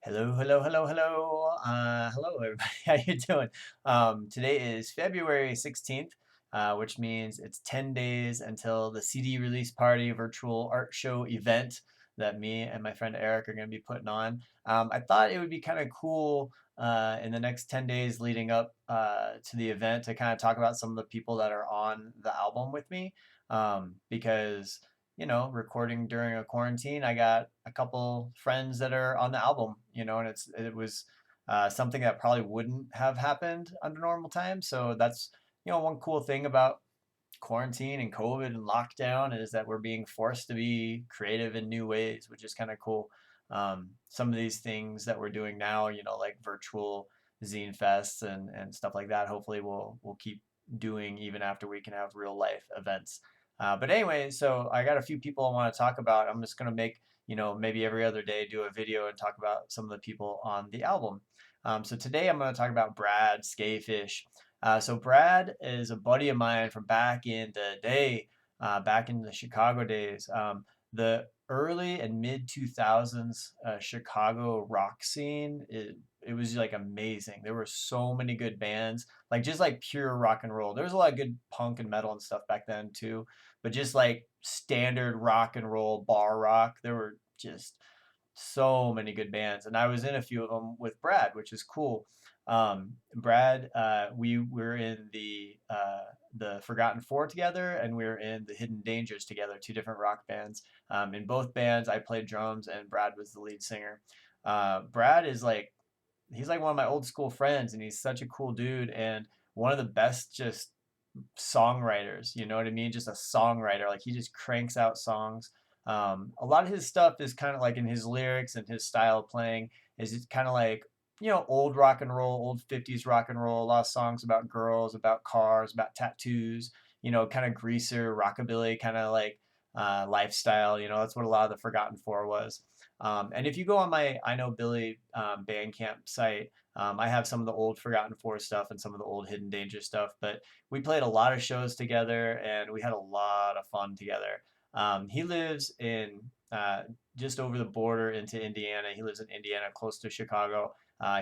Hello, hello, hello, hello. Hello, everybody. How you doing? Today is February 16th, which means it's 10 days until the CD release party virtual art show event that me and my friend Eric are going to be putting on. I thought it would be kind of cool in the next 10 days leading up to the event to kind of talk about some of the people that are on the album with me, because recording during a quarantine, I got a couple friends that are on the album, and it was something that probably wouldn't have happened under normal times. So that's, one cool thing about quarantine and COVID and lockdown is that we're being forced to be creative in new ways, which is kind of cool. Some of these things that we're doing now, like virtual zine fests and stuff like that, hopefully we'll keep doing even after we can have real life events. But anyway, so I got a few people I want to talk about. I'm just gonna make, maybe every other day do a video and talk about some of the people on the album. So today I'm going to talk about Brad Skafish. So Brad is a buddy of mine from back in the day, back in the Chicago days. The early and mid 2000s Chicago rock scene, it was like amazing. There were so many good bands, like just like pure rock and roll. There was a lot of good punk and metal and stuff back then too, but just like standard rock and roll bar rock, there were just so many good bands, and I was in a few of them with Brad, which is cool. Brad, we were in the Forgotten Four together, and we were in the Hidden Dangers together, two different rock bands. In both bands, I played drums, and Brad was the lead singer. Brad is like he's like one of my old school friends, and he's such a cool dude, and one of the best just songwriters. You know what I mean? Just a songwriter. Like he just cranks out songs. A lot of his stuff is kind of like in his lyrics and his style of playing is it's kind of like old rock and roll, old 50s rock and roll. A lot of songs about girls, about cars, about tattoos. Kind of greaser rockabilly kind of like lifestyle. That's what a lot of the Forgotten Four was. And if you go on my I Know Billy Bandcamp site, I have some of the old Forgotten Four stuff and some of the old Hidden Danger stuff. But we played a lot of shows together and we had a lot of fun together. He lives in just over the border into Indiana. He lives in Indiana, close to Chicago.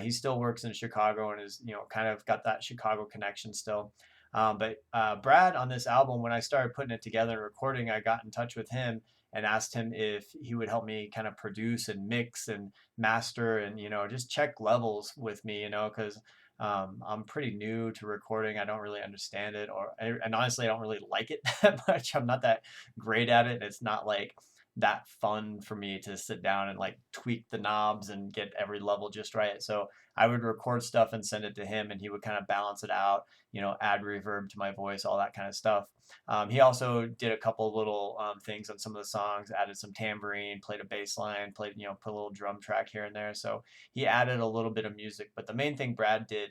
He still works in Chicago and is, kind of got that Chicago connection still. But Brad on this album, when I started putting it together and recording, I got in touch with him and asked him if he would help me kind of produce and mix and master and just check levels with me, because I'm pretty new to recording. I don't really understand it, and honestly, I don't really like it that much. I'm not that great at it. It's not like that fun for me to sit down and like tweak the knobs and get every level just right. So I would record stuff and send it to him, and he would kind of balance it out, add reverb to my voice, all that kind of stuff. He also did a couple little things on some of the songs, added some tambourine, played a bass line, played, put a little drum track here and there. So he added a little bit of music, but the main thing Brad did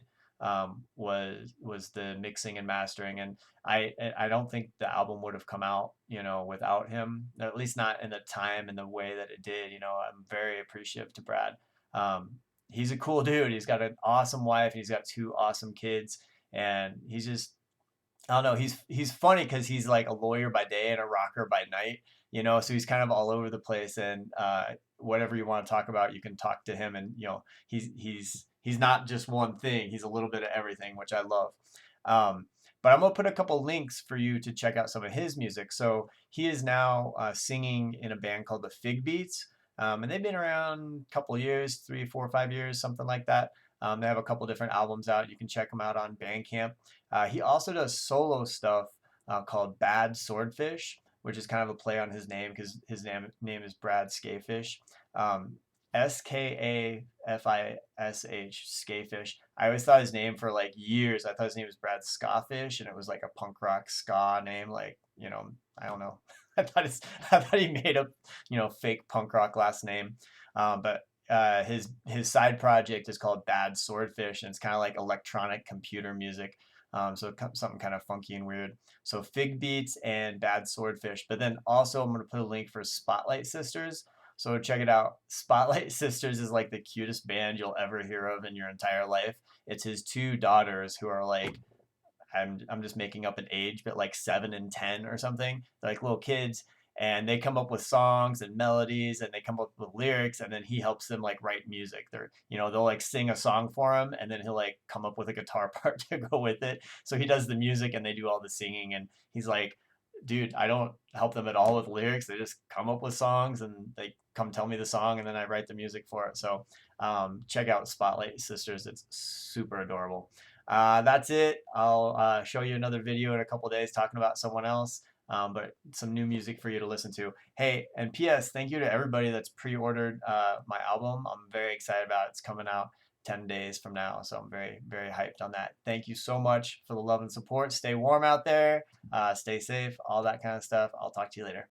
was the mixing and mastering. And I don't think the album would have come out, without him, at least not in the time and the way that it did. I'm very appreciative to Brad. He's a cool dude. He's got an awesome wife. He's got two awesome kids, and he's just I don't know. He's funny because he's like a lawyer by day and a rocker by night, So he's kind of all over the place, and whatever you want to talk about, you can talk to him, and he's not just one thing. He's a little bit of everything, which I love. But I'm gonna put a couple links for you to check out some of his music. So he is now singing in a band called the Fig Beats, and they've been around a couple of years, 3, 4, 5 years, something like that. They have a couple different albums out. You can check them out on Bandcamp. He also does solo stuff called Bad Swordfish, which is kind of a play on his name because his name is Brad Skafish. Skafish, Skafish. I always thought his name for like years. I thought his name was Brad Skafish, and it was like a punk rock ska name, like I don't know. I thought he made up fake punk rock last name, but his side project is called Bad Swordfish, and it's kind of like electronic computer music. So something kind of funky and weird. So Fig Beats and Bad Swordfish. But then also I'm gonna put a link for Spotlight Sisters. So check it out. Spotlight Sisters is like the cutest band you'll ever hear of in your entire life. It's his two daughters who are like I'm just making up an age, but like 7 and 10 or something. They're like little kids, and they come up with songs and melodies, and they come up with lyrics, and then he helps them like write music. They'll like sing a song for him, and then he'll like come up with a guitar part to go with it. So he does the music and they do all the singing, and he's like, dude, I don't help them at all with lyrics. They just come up with songs and they come tell me the song, and then I write the music for it. So check out Spotlight Sisters. It's super adorable. That's it. I'll show you another video in a couple days talking about someone else, but some new music for you to listen to. Hey, and P.S. Thank you to everybody that's pre-ordered my album. I'm very excited about it. It's coming out 10 days from now, so I'm very, very hyped on that. Thank you so much for the love and support. Stay warm out there, stay safe, all that kind of stuff. I'll talk to you later.